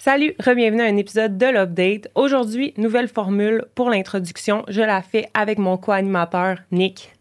Salut, bienvenue à un épisode de l'Update. Aujourd'hui, nouvelle formule pour l'introduction. Je la fais avec mon co-animateur, Nick.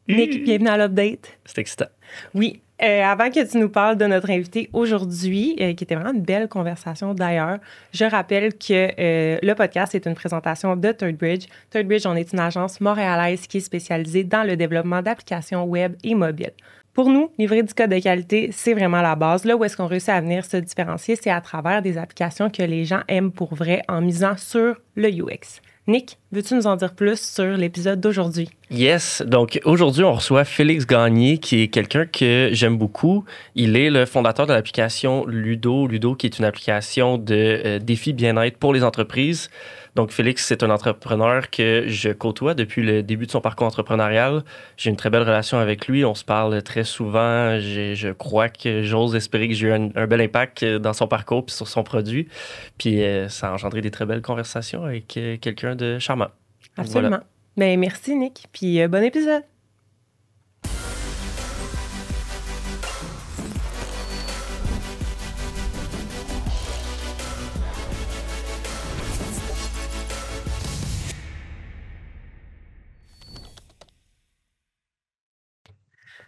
Nick, bienvenue à l'Update. C'est excitant. Oui, avant que tu nous parles de notre invité aujourd'hui, qui était vraiment une belle conversation d'ailleurs, je rappelle que le podcast est une présentation de Third Bridge. Third Bridge, on est une agence montréalaise qui est spécialisée dans le développement d'applications web et mobiles. Pour nous, livrer du code de qualité, c'est vraiment la base. Là où est-ce qu'on réussit à venir se différencier, c'est à travers des applications que les gens aiment pour vrai en misant sur le UX. Nick, veux-tu nous en dire plus sur l'épisode d'aujourd'hui? Yes. Donc, aujourd'hui, on reçoit Félix Gagné, qui est quelqu'un que j'aime beaucoup. Il est le fondateur de l'application Ludo. Ludo, qui est une application de défi bien-être pour les entreprises. Donc, Félix, c'est un entrepreneur que je côtoie depuis le début de son parcours entrepreneurial. J'ai une très belle relation avec lui. On se parle très souvent. Je crois que j'ose espérer que j'ai eu un bel impact dans son parcours puis sur son produit. Puis, ça a engendré des très belles conversations avec quelqu'un de charmant. Absolument. Voilà. Bien, merci, Nick. Puis, bon épisode.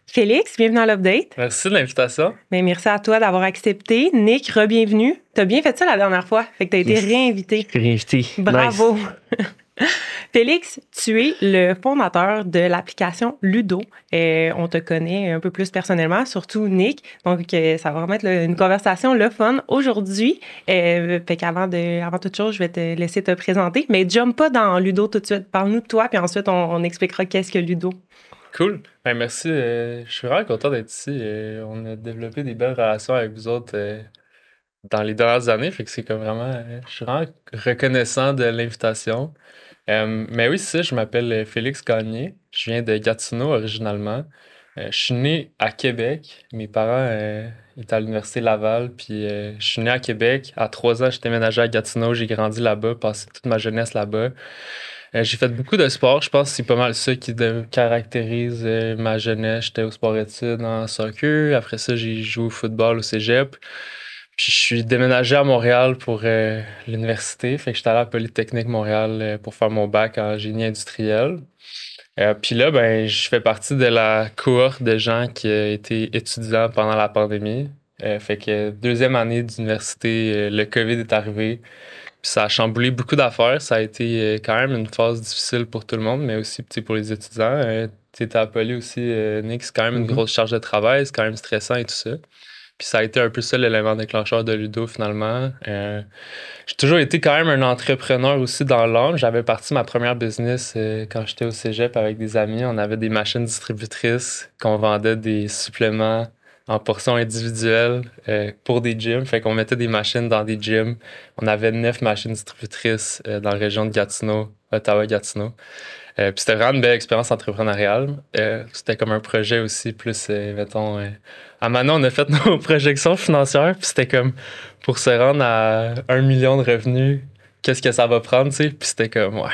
Félix, bienvenue à l'Update. Merci de l'invitation. Bien, merci à toi d'avoir accepté. Nick, re-bienvenue. T'as bien fait ça la dernière fois, fait que t'as été réinvité. Réinvité. Bravo. Nice. Félix, tu es le fondateur de l'application Ludo. On te connaît un peu plus personnellement, surtout Nick. Donc, ça va vraiment être une conversation, le fun aujourd'hui. Fait qu'avant toute chose, je vais te laisser te présenter. Mais jump pas dans Ludo tout de suite. Parle-nous de toi, puis ensuite, on expliquera qu'est-ce que Ludo. Cool. Ben, merci. Je suis vraiment content d'être ici. On a développé des belles relations avec vous autres dans les dernières années. Fait que c'est comme vraiment... je suis vraiment reconnaissant de l'invitation. Mais oui, c'est ça. Je m'appelle Félix Gagné. Je viens de Gatineau originalement. Je suis né à Québec. Mes parents étaient à l'Université Laval. Puis je suis né à Québec. À 3 ans, j'ai déménagé à Gatineau. J'ai grandi là-bas, passé toute ma jeunesse là-bas. J'ai fait beaucoup de sport. Je pense que c'est pas mal ça qui caractérise ma jeunesse. J'étais au sport-études en soccer. Après ça, j'ai joué au football au cégep. Puis je suis déménagé à Montréal pour l'université. Fait que j'étais allé à Polytechnique Montréal pour faire mon bac en génie industriel. Puis là, ben, je fais partie de la cohorte de gens qui étaient étudiants pendant la pandémie. Fait que deuxième année d'université, le COVID est arrivé. Puis ça a chamboulé beaucoup d'affaires. Ça a été quand même une phase difficile pour tout le monde, mais aussi pour les étudiants. Tu étais appelé aussi, Nick, c'est quand même une grosse charge de travail, c'est quand même stressant et tout ça. Puis ça a été un peu ça l'élément déclencheur de Ludo finalement. J'ai toujours été quand même un entrepreneur aussi dans l'âme. J'avais parti ma première business quand j'étais au cégep avec des amis. On avait des machines distributrices qu'on vendait des suppléments en portions individuelles pour des gyms. Fait qu'on mettait des machines dans des gyms. On avait 9 machines distributrices dans la région de Gatineau, Ottawa-Gatineau. Puis c'était vraiment une belle expérience entrepreneuriale. C'était comme un projet aussi, plus, mettons... à Manon, on a fait nos projections financières, puis c'était comme pour se rendre à 1 million de revenus, qu'est-ce que ça va prendre, tu sais? Puis c'était comme, ouais,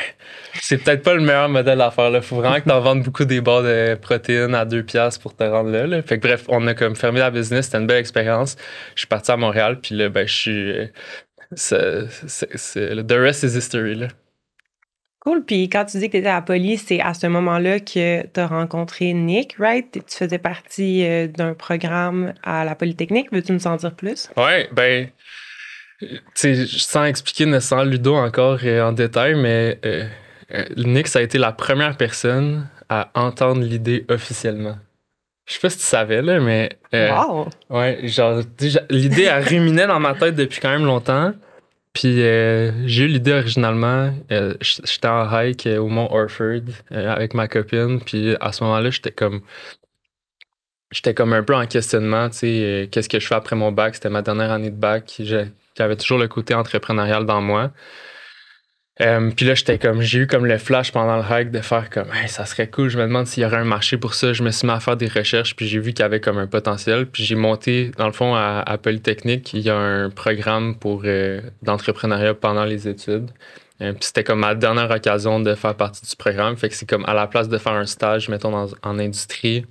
c'est peut-être pas le meilleur modèle d'affaires, là. Faut vraiment que t'en vendes beaucoup des barres de protéines à 2$ pour te rendre là. Fait que bref, on a comme fermé la business, c'était une belle expérience. Je suis parti à Montréal, puis là, ben, je suis... the rest is history, là. Cool. Puis quand tu dis que tu étais à Poly, c'est à ce moment-là que tu as rencontré Nick, right? Tu faisais partie d'un programme à la Polytechnique. Veux-tu nous en dire plus? Ouais, ben... Tu sais, sans expliquer nécessairement Ludo encore en détail, mais Nick, ça a été la première personne à entendre l'idée officiellement. Je sais pas si tu savais, là, mais... Wow! Ouais, genre, l'idée, elle ruminait dans ma tête depuis quand même longtemps. Puis j'ai eu l'idée originalement. J'étais en hike au Mont Orford avec ma copine. Puis à ce moment-là, j'étais comme un peu en questionnement, tu sais, qu'est-ce que je fais après mon bac? C'était ma dernière année de bac. J'avais toujours le côté entrepreneurial dans moi. Puis là, j'ai eu comme le flash pendant le hike de faire comme, hey, ça serait cool, je me demande s'il y aurait un marché pour ça. Je me suis mis à faire des recherches, puis j'ai vu qu'il y avait comme un potentiel. Puis j'ai monté, dans le fond, à Polytechnique, il y a un programme d'entrepreneuriat pendant les études. Puis c'était comme ma dernière occasion de faire partie du programme. Fait que c'est comme à la place de faire un stage, mettons, en industrie,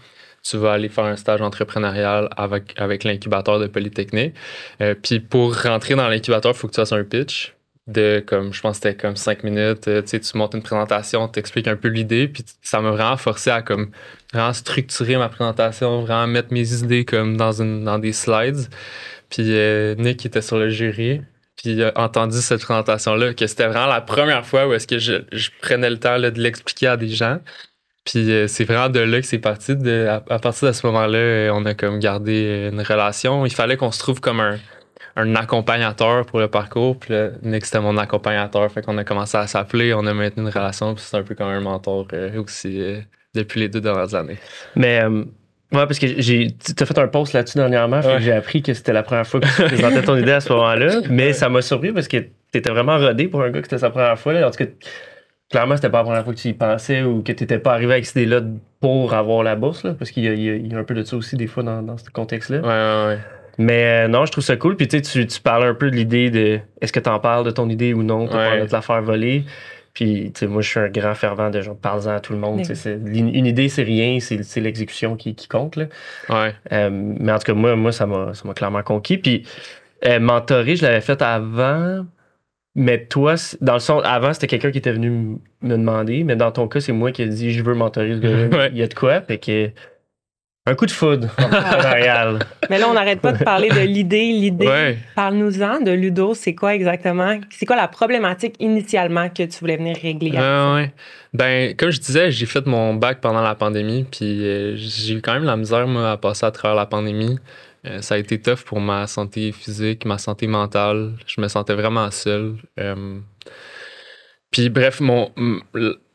tu vas aller faire un stage entrepreneurial avec l'incubateur de Polytechnique. Puis pour rentrer dans l'incubateur, il faut que tu fasses un pitch de comme je pense que c'était comme 5 minutes. Tu sais, tu montes une présentation, tu expliques un peu l'idée, puis ça m'a vraiment forcé à comme vraiment structurer ma présentation, vraiment mettre mes idées comme dans des slides. Puis Nick était sur le jury. Puis il a entendu cette présentation-là, que c'était vraiment la première fois où est-ce que je prenais le temps là, de l'expliquer à des gens. Puis c'est vraiment de là que c'est parti. À partir de ce moment-là, on a comme gardé une relation. Il fallait qu'on se trouve comme un accompagnateur pour le parcours. Puis là, Nick, c'était mon accompagnateur. Fait qu'on a commencé à s'appeler, on a maintenu une relation. Puis c'est un peu comme un mentor aussi depuis les 2 dernières années. Mais ouais, parce que tu as fait un post là-dessus dernièrement, fait que j'ai appris que c'était la première fois que tu présentais ton idée à ce moment-là. Mais ça m'a surpris parce que tu étais vraiment rodé pour un gars que c'était sa première fois. Là. En tout cas, clairement, c'était pas la première fois que tu y pensais ou que tu n'étais pas arrivé avec cette idée-là pour avoir la bourse. Là, parce qu'il y a un peu de ça aussi des fois dans ce contexte-là. Ouais. Mais non, je trouve ça cool. Puis tu parles un peu de l'idée de est-ce que tu en parles de ton idée ou non pour pas te la faire voler. Puis, tu sais, moi, je suis un grand fervent de genre, parle-en à tout le monde. Une idée, c'est rien, c'est l'exécution qui compte. Là. Ouais. Mais en tout cas, moi ça m'a clairement conquis. Puis, mentorer, je l'avais fait avant. Mais toi, dans le sens, avant, c'était quelqu'un qui était venu me demander. Mais dans ton cas, c'est moi qui ai dit, je veux mentorer ce gars-là. Il y a de quoi? Fait que. Un coup de foudre entrepreneurial. Mais là, on n'arrête pas de parler de l'idée. Ouais. Parle-nous-en de Ludo. C'est quoi exactement? C'est quoi la problématique initialement que tu voulais venir régler? Ouais. Ben, comme je disais, j'ai fait mon bac pendant la pandémie. Puis j'ai eu quand même la misère, moi, à passer à travers la pandémie. Ça a été tough pour ma santé physique, ma santé mentale. Je me sentais vraiment seul. Puis bref,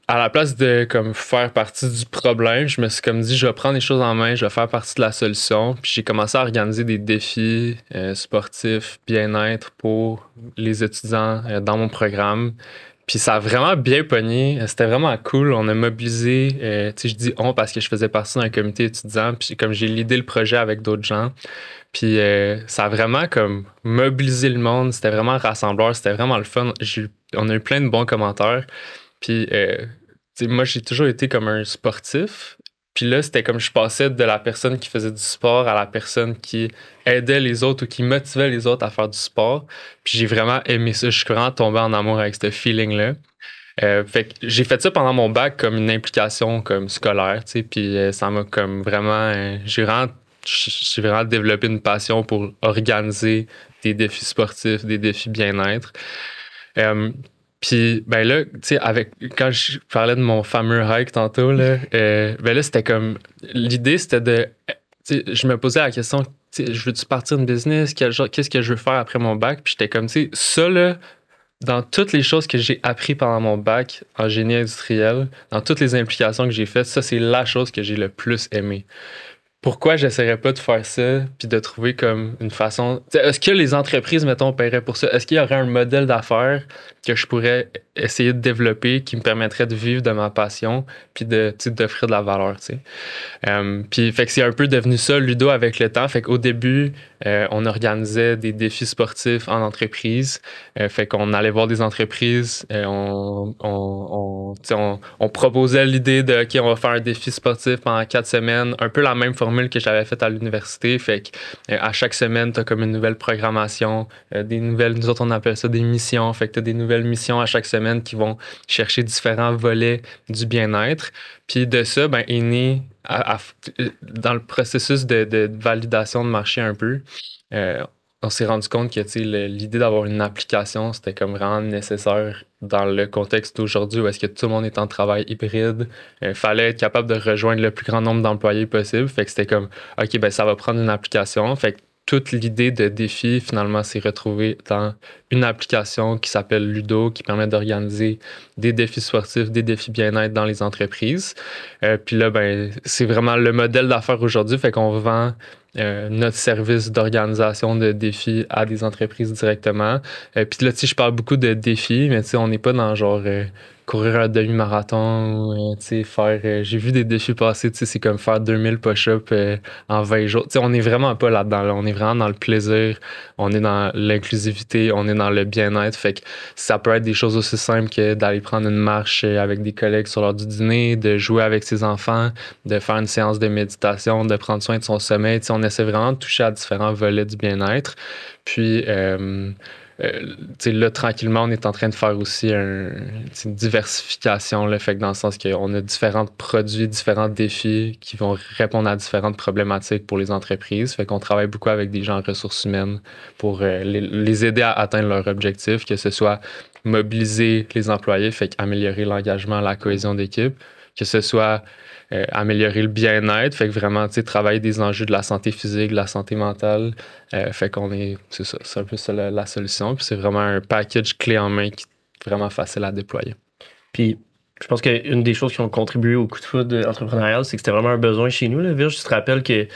à la place de comme faire partie du problème, je me suis comme dit, je vais prendre les choses en main, je vais faire partie de la solution. Puis j'ai commencé à organiser des défis sportifs, bien-être pour les étudiants dans mon programme. Puis ça a vraiment bien pogné. C'était vraiment cool. On a mobilisé, tu sais, je dis on parce que je faisais partie d'un comité étudiant. Puis comme j'ai l'idée le projet avec d'autres gens. Puis ça a vraiment comme mobilisé le monde. C'était vraiment rassembleur. C'était vraiment le fun. On a eu plein de bons commentaires. Puis, moi, j'ai toujours été comme un sportif. Puis là, c'était comme je passais de la personne qui faisait du sport à la personne qui aidait les autres ou qui motivait les autres à faire du sport. Puis j'ai vraiment aimé ça. Je suis vraiment tombé en amour avec ce feeling-là. Fait que j'ai fait ça pendant mon bac comme une implication comme scolaire, tu sais. Puis ça m'a comme vraiment... j'ai vraiment développé une passion pour organiser des défis sportifs, des défis bien-être. Puis, ben là, tu sais, quand je parlais de mon fameux hike tantôt, là, ben là, c'était comme. L'idée, c'était de. Tu sais, je me posais la question, tu sais, je veux-tu partir une business? Qu'est-ce que je veux faire après mon bac? Puis j'étais comme, tu sais, ça, là, dans toutes les choses que j'ai appris pendant mon bac en génie industriel, dans toutes les implications que j'ai faites, ça, c'est la chose que j'ai le plus aimé. Pourquoi j'essaierais pas de faire ça puis de trouver comme une façon... Est-ce que les entreprises, mettons, paieraient pour ça? Est-ce qu'il y aurait un modèle d'affaires que je pourrais essayer de développer qui me permettrait de vivre de ma passion puis d'offrir de la valeur, tu sais? Puis fait que c'est un peu devenu ça, Ludo, avec le temps. Fait qu'au début, on organisait des défis sportifs en entreprise. Fait qu'on allait voir des entreprises, on proposait l'idée de, OK, on va faire un défi sportif pendant 4 semaines, un peu la même formule que j'avais faite à l'université. Fait que à chaque semaine, tu as comme une nouvelle programmation, nous autres, on appelle ça des missions. Fait que tu as des nouvelles missions à chaque semaine qui vont chercher différents volets du bien-être. Puis de ça, ben, est né, dans le processus de validation de marché un peu, on s'est rendu compte que l'idée d'avoir une application, c'était comme vraiment nécessaire dans le contexte d'aujourd'hui où est-ce que tout le monde est en travail hybride. Il fallait être capable de rejoindre le plus grand nombre d'employés possible. Fait que c'était comme, OK, ben ça va prendre une application. Fait que toute l'idée de défi, finalement, s'est retrouvée dans une application qui s'appelle Ludo, qui permet d'organiser des défis sportifs, des défis bien-être dans les entreprises. Puis là, ben, c'est vraiment le modèle d'affaires aujourd'hui. Fait qu'on vend notre service d'organisation de défis à des entreprises directement. Puis là, tu sais, je parle beaucoup de défis, mais tu sais, on n'est pas dans genre courir un demi-marathon ou faire. J'ai vu des défis passer, c'est comme faire 2000 push-ups en 20 jours. On est vraiment pas là-dedans. Là. On est vraiment dans le plaisir, on est dans l'inclusivité, on est dans le bien-être. Fait que ça peut être des choses aussi simples que d'aller prendre une marche avec des collègues sur l'heure du dîner, de jouer avec ses enfants, de faire une séance de méditation, de prendre soin de son sommeil. On essaie vraiment de toucher à différents volets du bien-être. Puis, là, tranquillement, on est en train de faire aussi une diversification, là, fait que dans le sens qu'on a différents produits, différents défis qui vont répondre à différentes problématiques pour les entreprises. Fait qu'on travaille beaucoup avec des gens en ressources humaines pour les aider à atteindre leurs objectifs, que ce soit mobiliser les employés, fait qu'améliorer l'engagement, la cohésion d'équipe, que ce soit améliorer le bien-être, fait que vraiment, travailler des enjeux de la santé physique, de la santé mentale, fait qu'on c'est ça, c'est un peu ça la solution, puis c'est vraiment un package clé en main qui est vraiment facile à déployer. Puis, je pense qu'une des choses qui ont contribué au coup de foudre entrepreneurial, c'est que c'était vraiment un besoin chez nous. Là. Virge, tu te rappelles que...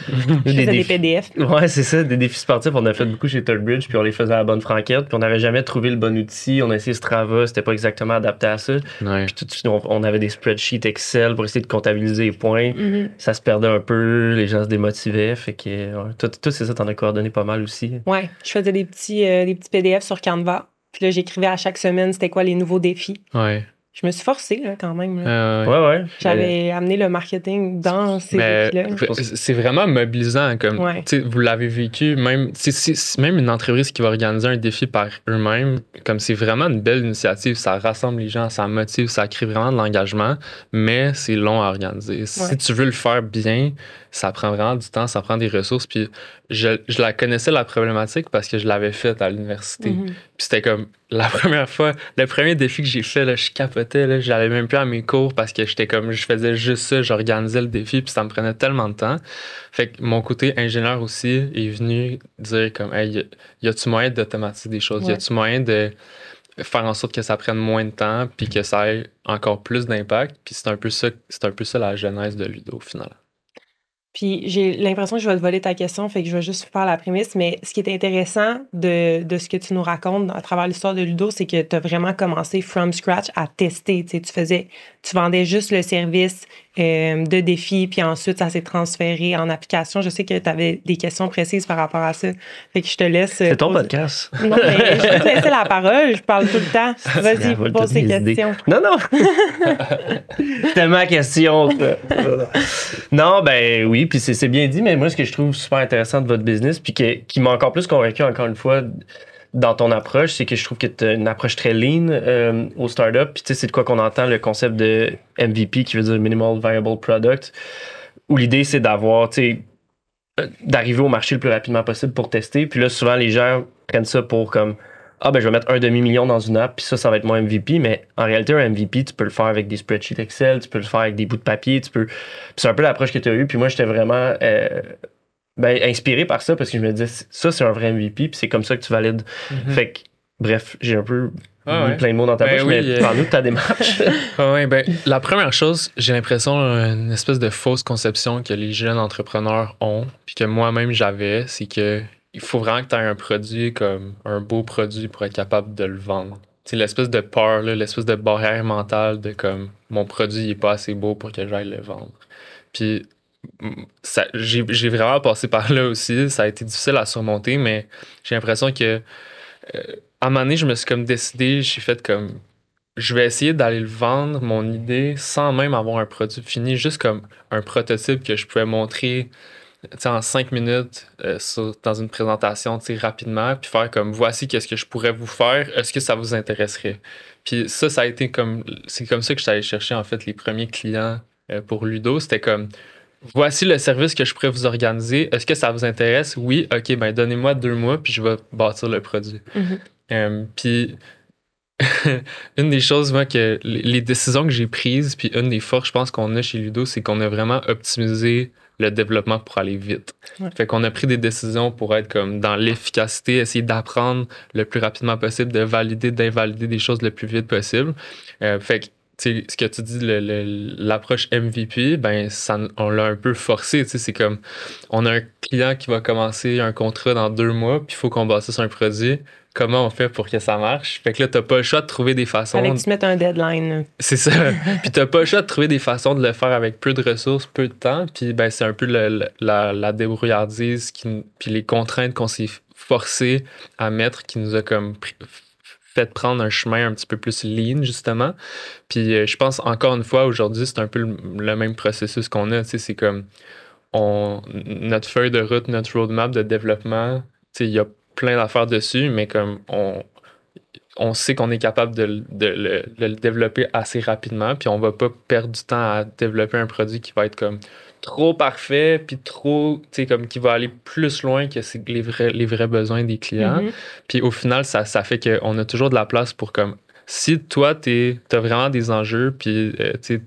des PDF. Ouais, c'est ça, des défis sportifs. On a fait beaucoup chez ThirdBridge, puis on les faisait à la bonne franquette, puis on n'avait jamais trouvé le bon outil. On a essayé Strava, c'était pas exactement adapté à ça. Ouais. Puis tout de suite, on avait des spreadsheets Excel pour essayer de comptabiliser les points. Mm-hmm. Ça se perdait un peu, les gens se démotivaient. Fait que, toi, c'est ça, t'en as coordonné pas mal aussi. Ouais, je faisais des petits PDF sur Canva. Puis là, j'écrivais à chaque semaine c'était quoi les nouveaux défis. Ouais. Je me suis forcée, là, quand même. Là. Ouais. J'avais amené le marketing dans ces défis-là. C'est vraiment mobilisant. Comme, vous l'avez vécu, même une entreprise qui va organiser un défi par eux-mêmes, comme c'est vraiment une belle initiative. Ça rassemble les gens, ça motive, ça crée vraiment de l'engagement, mais c'est long à organiser. Ouais. Si tu veux le faire bien, ça prend vraiment du temps, ça prend des ressources. Puis je la connaissais, la problématique, parce que je l'avais faite à l'université. Mm-hmm. Puis c'était comme la première fois, le premier défi que j'ai fait, là, je capotais, là, j'allais même plus à mes cours parce que j'étais comme, je faisais juste ça, j'organisais le défi, puis ça me prenait tellement de temps. Fait que mon côté ingénieur aussi est venu dire comme, hey, y a-tu moyen d'automatiser des choses? Ouais. Y a-tu moyen de faire en sorte que ça prenne moins de temps, puis que ça ait encore plus d'impact? Puis c'est un peu ça la genèse de Ludo, au final. Puis j'ai l'impression que je vais te voler ta question, fait que je vais juste faire la prémisse, mais ce qui est intéressant de ce que tu nous racontes à travers l'histoire de Ludo, c'est que tu as vraiment commencé from scratch à tester. Tu vendais juste le service de défi, puis ensuite ça s'est transféré en application. Je sais que tu avais des questions précises par rapport à ça. Fait que je te laisse. C'est ton podcast. Non, mais je vais te laisser la parole, je parle tout le temps. Vas-y, pose tes questions. Non. C'est tellement la question. Non, ben oui, puis c'est bien dit, mais moi, ce que je trouve super intéressant de votre business, puis qui m'a encore plus convaincu, encore une fois, dans ton approche, c'est que je trouve que tu as une approche très lean au startup. Puis tu sais, c'est de quoi qu'on entend le concept de MVP, qui veut dire Minimal Viable Product, où l'idée, c'est d'avoir, tu sais, d'arriver au marché le plus rapidement possible pour tester. Puis là, souvent, les gens prennent ça pour comme, je vais mettre 1/2 million dans une app, puis ça va être mon MVP. Mais en réalité, un MVP, tu peux le faire avec des spreadsheets Excel, tu peux le faire avec des bouts de papier, Puis c'est un peu l'approche que tu as eue. Puis moi, j'étais vraiment inspiré par ça, parce que je me disais, ça, c'est un vrai MVP, puis c'est comme ça que tu valides. Mm-hmm. Fait que, bref, j'ai un peu mis plein de mots dans ta bouche, mais parle-nous de ta démarche. La première chose, j'ai l'impression, une espèce de fausse conception que les jeunes entrepreneurs ont, puis que moi-même j'avais, c'est que il faut vraiment que tu aies un produit comme un beau produit pour être capable de le vendre. C'est l'espèce de peur, là, l'espèce de barrière mentale de comme mon produit il est pas assez beau pour que j'aille le vendre. Puis j'ai vraiment passé par là aussi. Ça a été difficile à surmonter, mais j'ai l'impression que à un moment donné, je me suis comme décidé, j'ai fait comme je vais essayer d'aller le vendre, mon idée, sans même avoir un produit fini, juste comme un prototype que je pouvais montrer en 5 minutes dans une présentation rapidement, puis faire comme voici qu'est-ce que je pourrais vous faire, est-ce que ça vous intéresserait? Puis ça a été comme c'est comme ça que je suis allé chercher en fait les premiers clients pour Ludo. C'était comme voici le service que je pourrais vous organiser, est-ce que ça vous intéresse? Oui, ok, ben donnez-moi 2 mois puis je vais bâtir le produit. Mm-hmm. Puis une des choses, moi, que les décisions que j'ai prises, puis une des forces, je pense, qu'on a chez Ludo, c'est qu'on a vraiment optimisé le développement pour aller vite. Ouais. Fait qu'on a pris des décisions pour être comme dans l'efficacité, essayer d'apprendre le plus rapidement possible, de valider, d'invalider des choses le plus vite possible. Fait que ce que tu dis, l'approche MVP, ben on l'a un peu forcé. C'est comme, on a un client qui va commencer un contrat dans 2 mois, puis il faut qu'on bâtisse un produit. comment on fait pour que ça marche. Fait que là, t'as pas le choix de trouver des façons. Fallait que tu te mettes un deadline. C'est ça. Puis t'as pas le choix de trouver des façons de le faire avec peu de ressources, peu de temps. Puis ben, c'est un peu la débrouillardise puis les contraintes qu'on s'est forcé à mettre qui nous a comme fait prendre un chemin un petit peu plus lean, justement. Puis je pense, encore une fois, aujourd'hui, c'est un peu le même processus qu'on a. Tu sais, c'est comme notre feuille de route, notre roadmap de développement, tu sais, il y a plein d'affaires dessus, mais comme on sait qu'on est capable de le développer assez rapidement, puis on va pas perdre du temps à développer un produit qui va être comme trop parfait, puis trop, tu sais, comme qui va aller plus loin que les vrais besoins des clients. Puis au final, ça fait qu'on a toujours de la place pour comme, si toi, t'as vraiment des enjeux, puis tu sais,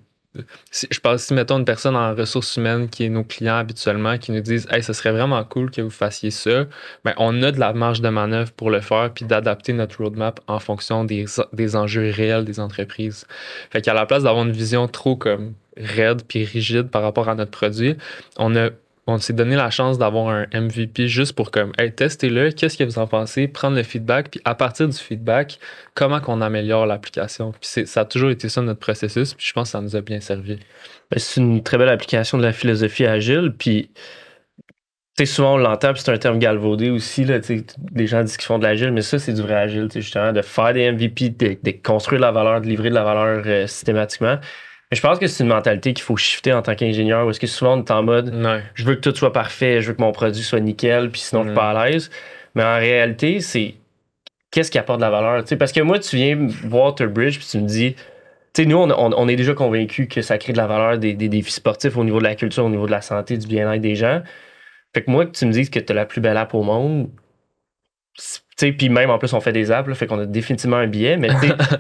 je pense, si mettons une personne en ressources humaines qui est nos clients habituellement, qui nous disent hey, ça serait vraiment cool que vous fassiez ça, ben, on a de la marge de manœuvre pour le faire puis d'adapter notre roadmap en fonction des enjeux réels des entreprises. Fait qu'à la place d'avoir une vision trop comme raide puis rigide par rapport à notre produit, on s'est donné la chance d'avoir un MVP juste pour comme hey, testez-le, qu'est-ce que vous en pensez, prendre le feedback, puis à partir du feedback, comment qu'on améliore l'application. Puis ça a toujours été ça notre processus, puis je pense que ça nous a bien servi. Ben, c'est une très belle application de la philosophie agile, puis souvent on l'entend, puis c'est un terme galvaudé aussi, là, les gens disent qu'ils font de l'agile, mais ça c'est du vrai agile, justement, de faire des MVP, de construire de la valeur, de livrer de la valeur systématiquement. Mais je pense que c'est une mentalité qu'il faut shifter en tant qu'ingénieur, parce que souvent on est en mode je veux que tout soit parfait, je veux que mon produit soit nickel, puis sinon je suis pas à l'aise. Mais en réalité, c'est qu'est-ce qui apporte de la valeur? Parce que moi, tu viens voir ThirdBridge, puis tu me dis, nous, on est déjà convaincus que ça crée de la valeur des défis sportifs au niveau de la culture, au niveau de la santé, du bien-être des gens. Fait que moi, que tu me dises que tu as la plus belle app au monde, puis même en plus on fait des apps, là, fait qu'on a définitivement un billet, mais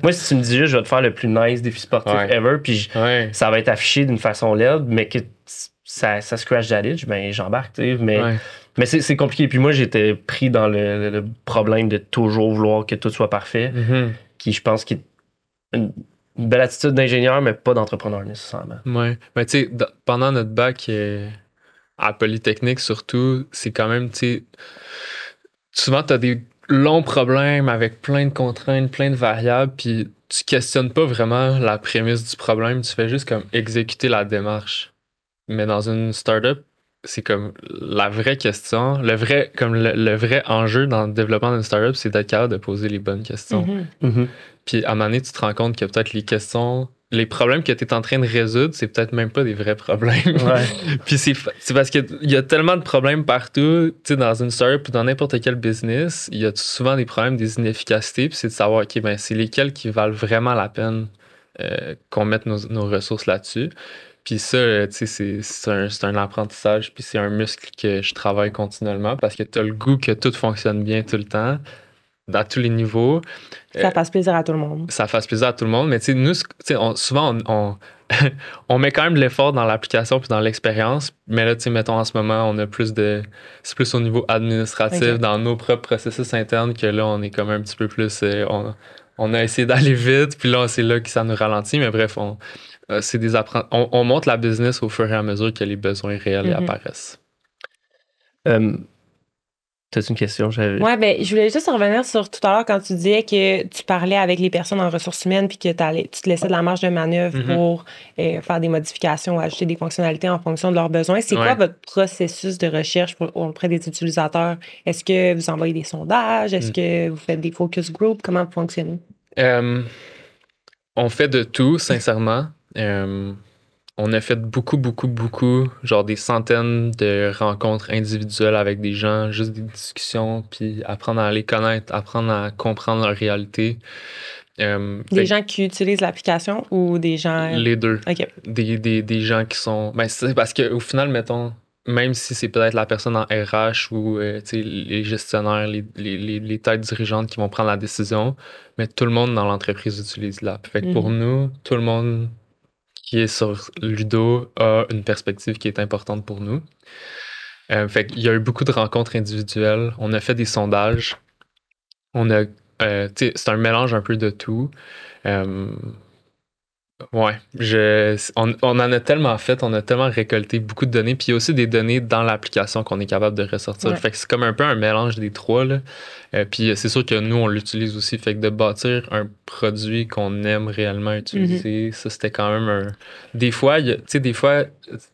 moi si tu me dis juste je vais te faire le plus nice défi sportif ever, puis ça va être affiché d'une façon laide, mais que ça scratch that itch, ben j'embarque, mais c'est compliqué. Puis moi j'étais pris dans le problème de toujours vouloir que tout soit parfait, qui je pense qui est une belle attitude d'ingénieur, mais pas d'entrepreneur nécessairement. Ouais, mais tu sais, pendant notre bac à Polytechnique surtout, c'est quand même, tu sais, souvent t'as des longs problèmes avec plein de contraintes, plein de variables, puis tu questionnes pas vraiment la prémisse du problème, tu fais juste comme exécuter la démarche. Mais dans une startup, c'est comme la vraie question, le vrai enjeu dans le développement d'une startup, c'est d'être capable de poser les bonnes questions. Puis à un moment donné, tu te rends compte que peut-être les problèmes que tu es en train de résoudre, c'est peut-être même pas des vrais problèmes. Puis c'est parce qu'il y a tellement de problèmes partout, tu sais, dans une startup ou dans n'importe quel business, il y a souvent des problèmes, des inefficacités, puis c'est de savoir, OK, ben c'est lesquels qui valent vraiment la peine qu'on mette nos ressources là-dessus. Puis ça, tu sais, c'est un apprentissage, puis c'est un muscle que je travaille continuellement parce que tu as le goût que tout fonctionne bien tout le temps, à tous les niveaux. Ça fasse plaisir à tout le monde. Ça fasse plaisir à tout le monde, mais tu sais, nous, souvent, on met quand même de l'effort dans l'application puis dans l'expérience, mais là, tu sais, mettons, en ce moment, on a c'est plus au niveau administratif, dans nos propres processus internes, que là, on est comme un petit peu plus, on a essayé d'aller vite, puis là, c'est là que ça nous ralentit, mais bref, c'est on monte la business au fur et à mesure que les besoins réels y apparaissent. T'as-tu une question? Oui, ben, je voulais juste revenir sur tout à l'heure quand tu disais que tu parlais avec les personnes en ressources humaines puis que tu te laissais de la marge de manœuvre pour faire des modifications ou ajouter des fonctionnalités en fonction de leurs besoins. C'est quoi votre processus de recherche auprès des utilisateurs? Est-ce que vous envoyez des sondages? Est-ce que vous faites des focus groups? Comment vous fonctionnez? On fait de tout, sincèrement. On a fait beaucoup, genre des centaines de rencontres individuelles avec des gens, juste des discussions, puis apprendre à les connaître, apprendre à comprendre leur réalité. Des gens qui utilisent l'application ou des gens... Les deux. OK. Des gens qui sont... Ben, c'est parce qu'au final, mettons, même si c'est peut-être la personne en RH ou les gestionnaires, les têtes dirigeantes qui vont prendre la décision, mais tout le monde dans l'entreprise utilise l'app. Fait que pour nous, tout le monde qui est sur Ludo a une perspective qui est importante pour nous. Fait qu'il y a eu beaucoup de rencontres individuelles. On a fait des sondages. C'est un mélange un peu de tout. Ouais, on en a tellement fait, on a tellement récolté beaucoup de données, puis il y a aussi des données dans l'application qu'on est capable de ressortir. Ouais. Fait que c'est comme un peu un mélange des trois, là. Puis c'est sûr que nous, on l'utilise aussi. Fait que de bâtir un produit qu'on aime réellement utiliser, ça, c'était quand même un... Des fois, tu sais, des fois,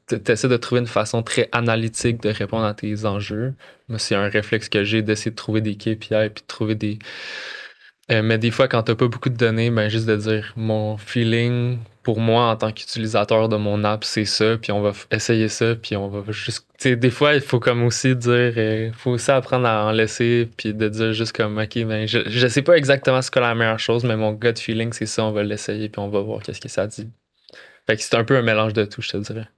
t'essaies de trouver une façon très analytique de répondre à tes enjeux. Moi, c'est un réflexe que j'ai d'essayer de trouver des KPI puis de trouver des... mais des fois, quand t'as pas beaucoup de données, ben juste de dire mon feeling pour moi en tant qu'utilisateur de mon app, c'est ça, puis on va essayer ça, puis on va juste. Tu sais, des fois, il faut comme aussi dire, faut aussi apprendre à en laisser, puis de dire juste comme, ok, ben je sais pas exactement ce qu'est la meilleure chose, mais mon gut feeling, c'est ça, on va l'essayer, puis on va voir qu'est-ce que ça dit. Fait que c'est un peu un mélange de tout, je te dirais.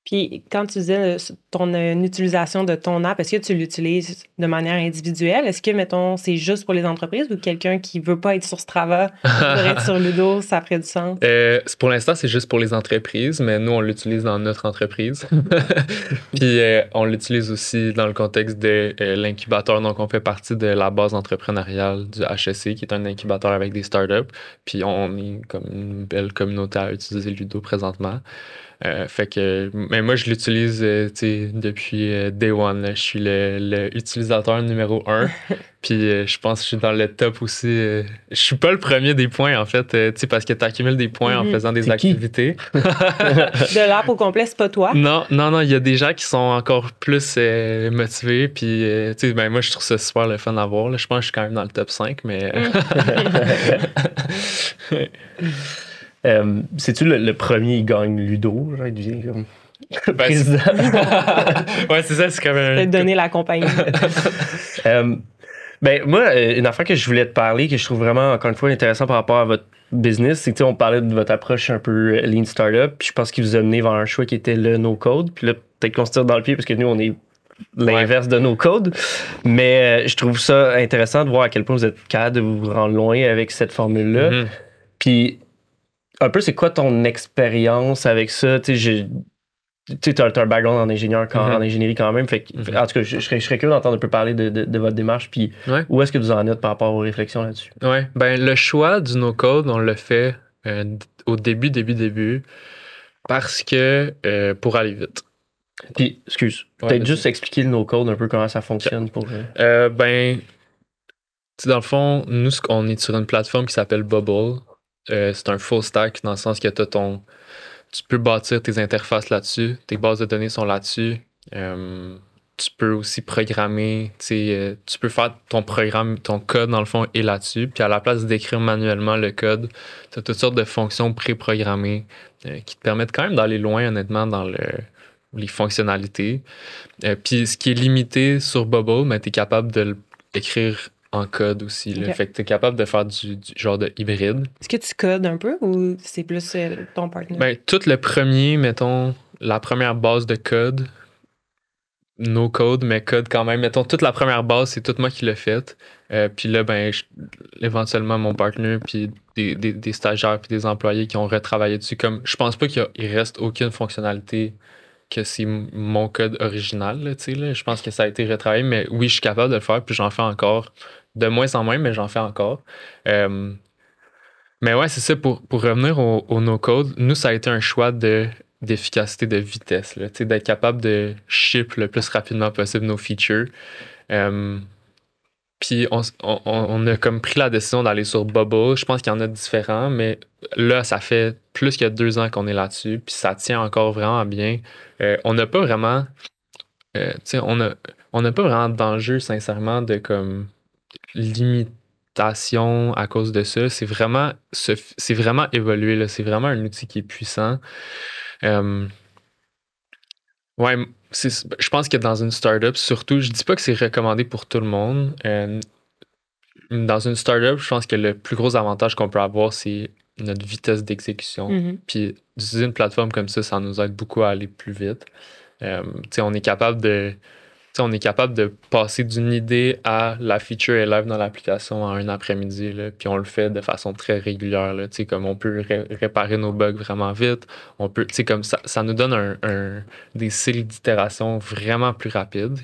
Puis quand tu disais ton utilisation de ton app, est-ce que tu l'utilises de manière individuelle? Est-ce que, mettons, c'est juste pour les entreprises ou quelqu'un qui veut pas être sur Strava, qui veut être sur Ludo, ça ferait du sens? Pour l'instant, c'est juste pour les entreprises, mais nous, on l'utilise dans notre entreprise. Puis on l'utilise aussi dans le contexte de l'incubateur. Donc, on fait partie de la base entrepreneuriale du HEC, qui est un incubateur avec des startups. Puis on est comme une belle communauté à utiliser Ludo présentement. Fait que, mais moi, je l'utilise depuis day one. Là. Je suis le utilisateur numéro 1. Puis je pense que je suis dans le top aussi. Je suis pas le premier des points, en fait, parce que tu accumules des points en faisant des activités. De l'app au complet, c'est pas toi? Non, il y a des gens qui sont encore plus motivés. Puis, ben, moi, je trouve ça super le fun à voir. Là. Je pense que je suis quand même dans le top 5, mais. C'est-tu le premier qui gagne Ludo? Genre, il devient comme président. Ouais, c'est ça, c'est comme un. De donner la compagnie. Ben, moi, une affaire que je voulais te parler, que je trouve vraiment, encore une fois, intéressant par rapport à votre business, c'est que, on parlait de votre approche un peu Lean Startup, puis je pense qu'il vous a mené vers un choix qui était le no-code, puis là, peut-être qu'on se tire dans le pied, parce que nous, on est l'inverse de no-code, mais je trouve ça intéressant de voir à quel point vous êtes capable de vous rendre loin avec cette formule-là. Puis, un peu, c'est quoi ton expérience avec ça? Tu sais, t'as un background en ingénierie quand même. Fait que, en tout cas, je serais curieux d'entendre un peu parler de votre démarche. Puis où est-ce que vous en êtes par rapport aux réflexions là-dessus? Oui, ben le choix du no-code, on l'a fait au début, parce que pour aller vite. Puis, excuse, peut-être juste expliquer le no-code un peu comment ça fonctionne pour. Ben, dans le fond, nous, on est sur une plateforme qui s'appelle Bubble. C'est un full stack dans le sens que tu peux bâtir tes interfaces là-dessus, tes bases de données sont là-dessus. Tu peux aussi programmer, tu peux faire ton programme, ton code dans le fond est là-dessus. Puis à la place d'écrire manuellement le code, tu as toutes sortes de fonctions pré-programmées qui te permettent quand même d'aller loin, honnêtement, dans les fonctionnalités. Puis ce qui est limité sur Bubble, mais tu es capable de l'écrire en code aussi. Là. Fait que tu es capable de faire du genre de hybride. Est-ce que tu codes un peu ou c'est plus ton partenaire? Ben, tout le premier, mettons, la première base de code, no code, mais code quand même. Mettons, toute la première base, c'est tout moi qui l'ai faite. Puis là, ben, éventuellement, mon partenaire, puis des stagiaires, puis des employés qui ont retravaillé dessus. Comme, je pense pas qu'il reste aucune fonctionnalité que c'est mon code original. Là, là. Je pense que ça a été retravaillé, mais oui, je suis capable de le faire, puis j'en fais encore. De moins en moins, mais j'en fais encore. Mais ouais, c'est ça. Pour revenir au no-code, nous, ça a été un choix d'efficacité, de vitesse. Là, d'être capable de ship le plus rapidement possible nos features. Puis on a comme pris la décision d'aller sur Bubble. Je pense qu'il y en a différents, mais là, ça fait plus que 2 ans qu'on est là-dessus. Puis ça tient encore vraiment bien. On n'a pas vraiment... on n'a pas vraiment d'enjeu, sincèrement, de comme limitation à cause de ça. C'est vraiment évolué. Là. C'est vraiment un outil qui est puissant. Ouais, je pense que dans une startup, surtout, je dis pas que c'est recommandé pour tout le monde. Dans une startup, je pense que le plus gros avantage qu'on peut avoir, c'est notre vitesse d'exécution. Puis d'utiliser une plateforme comme ça nous aide beaucoup à aller plus vite. On est capable de passer d'une idée à la feature est live dans l'application en un après-midi, là, puis on le fait de façon très régulière. Là, comme on peut réparer nos bugs vraiment vite. On peut, comme ça nous donne des cycles d'itération vraiment plus rapides.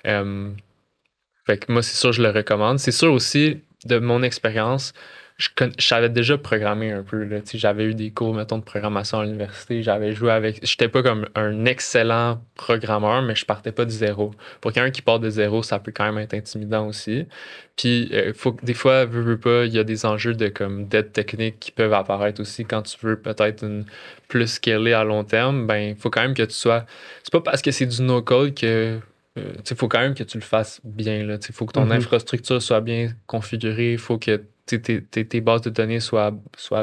Fait que moi, c'est sûr, je le recommande. C'est sûr aussi, de mon expérience, je savais déjà programmer un peu. Là, j'avais eu des cours, mettons, de programmation à l'université. J'avais joué avec. J'étais pas comme un excellent programmeur, mais je partais pas de zéro. Pour quelqu'un qui part de zéro, ça peut quand même être intimidant aussi. Puis, faut que des fois, veux pas, il y a des enjeux de comme d'aide technique qui peuvent apparaître aussi quand tu veux peut-être plus scaler à long terme. Ben, il faut quand même que tu sois. C'est pas parce que c'est du no-code que. Il faut quand même que tu le fasses bien. Il faut que ton infrastructure soit bien configurée. Il faut que tes bases de données soient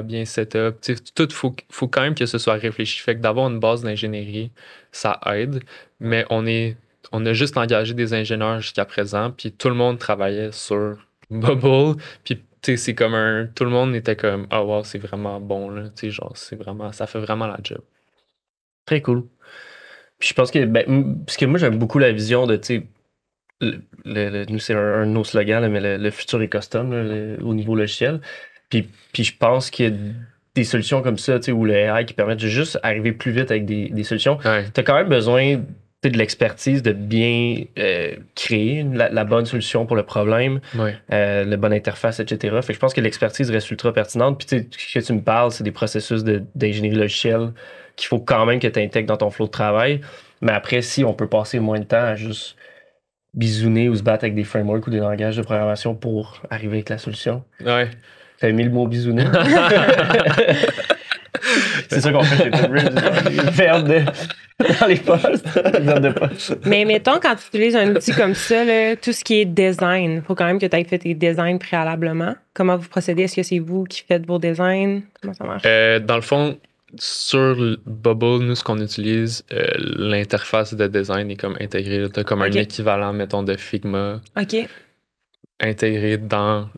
bien set-up. Tout, faut quand même que ce soit réfléchi. Fait que d'avoir une base d'ingénierie, ça aide. Mais on a juste engagé des ingénieurs jusqu'à présent. Puis tout le monde travaillait sur Bubble. Puis c'est comme tout le monde était comme ah wow, c'est vraiment bon. Là. Genre, ça fait vraiment la job. Très cool. Puis je pense que, parce que moi, j'aime beaucoup la vision de, tu sais, nous, c'est un de nos slogans, là, mais le futur est custom là, au niveau logiciel. Puis je pense qu'il y a des solutions comme ça, tu sais, ou le AI qui permettent de juste arriver plus vite avec des solutions. Ouais. Tu as quand même besoin de l'expertise, de bien créer la bonne solution pour le problème, la bonne interface, etc. Fait que je pense que l'expertise reste ultra pertinente. Puis tu sais, ce que tu me parles, c'est des processus d'ingénierie logicielle qu'il faut quand même que tu intègres dans ton flow de travail. Mais après, si on peut passer moins de temps à juste bisouner ou se battre avec des frameworks ou des langages de programmation pour arriver avec la solution. Ouais. T'as mis le mot bisouner? C'est ça qu'on fait chez ToadBridge. Verbe dans les postes. Verbe de poste. Mais mettons, quand tu utilises un outil comme ça, là, tout ce qui est design, il faut quand même que tu aies fait tes designs préalablement. Comment vous procédez? Est-ce que c'est vous qui faites vos designs? Comment ça marche? Dans le fond, sur Bubble, nous, ce qu'on utilise, l'interface de design est comme intégrée. Tu as comme un équivalent, mettons, de Figma intégré dans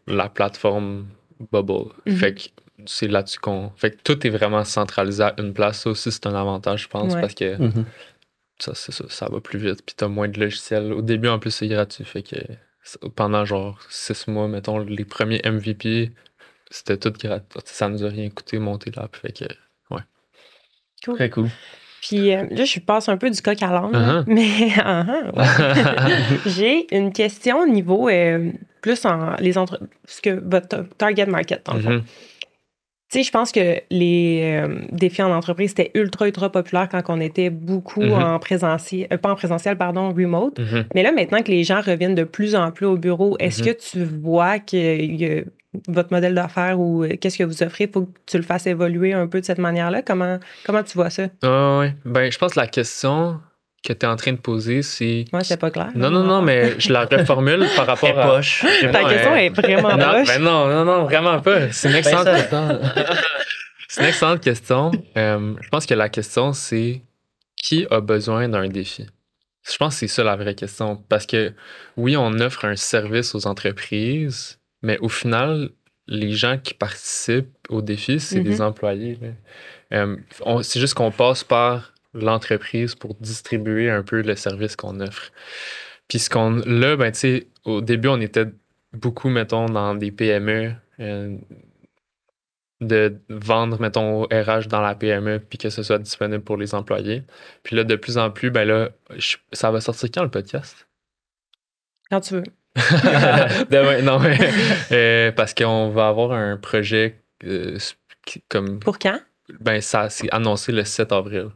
la plateforme Bubble. Fait que c'est là-dessus Fait que tout est vraiment centralisé à une place. Ça aussi, c'est un avantage, je pense, parce que ça va plus vite. Puis tu as moins de logiciels. Au début, en plus, c'est gratuit. Fait que pendant genre 6 mois, mettons, les premiers MVP, c'était tout gratuit. Ça nous a rien coûté monter l'app. Fait que, ouais. Cool. Très cool. Puis là, je passe un peu du coq à l'âne, mais j'ai une question au niveau plus ce que votre target market, dans le fond. Tu sais, je pense que les défis en entreprise, c'était ultra populaire quand on était beaucoup en présentiel, pas en présentiel, pardon, remote. Mais là, maintenant que les gens reviennent de plus en plus au bureau, est-ce que tu vois que votre modèle d'affaires ou qu'est-ce que vous offrez, il faut que tu le fasses évoluer un peu de cette manière-là? Comment tu vois ça? Oui. Ben, je pense que la question que tu es en train de poser, c'est... Ouais, c'est pas clair. Non, mais je la reformule par rapport à... poche. Ta question est vraiment poche. Ben non, vraiment pas. C'est une excellente question. C'est une excellente question. Je pense que la question, c'est qui a besoin d'un défi? Je pense que c'est ça la vraie question. Parce que oui, on offre un service aux entreprises, mais au final, les gens qui participent au défi, c'est des employés. C'est juste qu'on passe par l'entreprise pour distribuer un peu le service qu'on offre. Puis là, ben, tu sais, au début, on était beaucoup, mettons, dans des PME, de vendre, mettons, au RH dans la PME, puis que ce soit disponible pour les employés. Puis là, de plus en plus, ben là, ça va sortir quand le podcast? Quand tu veux. Non, mais parce qu'on va avoir un projet comme... Pour quand? Ben, ça, c'est annoncé le 7 avril.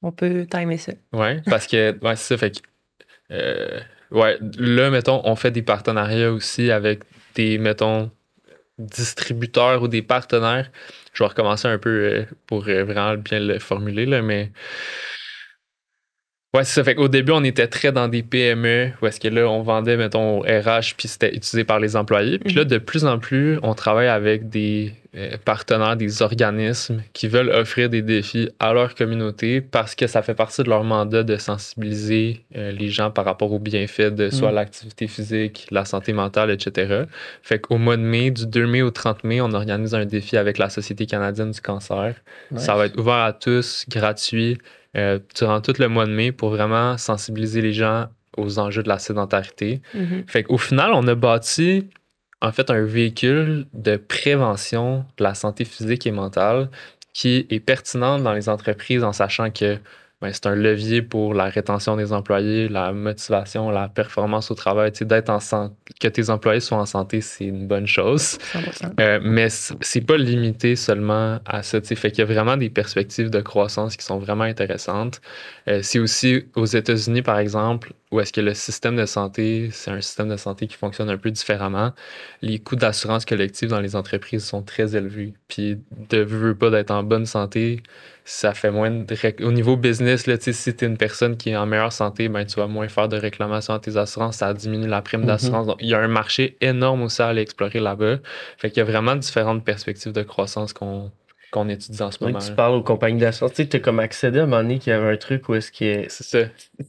On peut timer ça. Ouais, parce que, ouais, c'est ça, fait que, ouais, là, mettons, on fait des partenariats aussi avec des, mettons, distributeurs ou des partenaires. Je vais recommencer un peu pour vraiment bien le formuler, là, mais... Ouais, c'est ça. Fait qu'au début, on était très dans des PME où est-ce que là, on vendait, mettons, au RH, puis c'était utilisé par les employés. Puis là, de plus en plus, on travaille avec des partenaires, des organismes qui veulent offrir des défis à leur communauté parce que ça fait partie de leur mandat de sensibiliser les gens par rapport aux bienfaits de soit l'activité physique, la santé mentale, etc. Fait qu'au mois de mai, du 2 mai au 30 mai, on organise un défi avec la Société canadienne du cancer. Nice. Ça va être ouvert à tous, gratuit. Durant tout le mois de mai pour vraiment sensibiliser les gens aux enjeux de la sédentarité. Fait qu'au final, on a bâti en fait un véhicule de prévention de la santé physique et mentale qui est pertinent dans les entreprises en sachant que ben, c'est un levier pour la rétention des employés, la motivation, la performance au travail. Tu sais, que tes employés soient en santé, c'est une bonne chose. 100%. Mais c'est pas limité seulement à ça. Tu sais. Fait qu'il y a vraiment des perspectives de croissance qui sont vraiment intéressantes. C'est aussi aux États-Unis, par exemple, où est-ce que le système de santé, c'est un système de santé qui fonctionne un peu différemment. Les coûts d'assurance collective dans les entreprises sont très élevés. Puis de veux pas d'être en bonne santé, ça fait moins au niveau business, là, tu sais, si tu es une personne qui est en meilleure santé, ben, tu vas moins faire de réclamations à tes assurances, ça diminue la prime d'assurance. Donc, il y a un marché énorme aussi à aller explorer là-bas. Fait qu'il y a vraiment différentes perspectives de croissance qu'on étudie en ce moment. Tu parles aux compagnies d'assurance. Tu sais, t'as comme accédé à un moment donné qu'il y avait un truc où est-ce que C'est ça.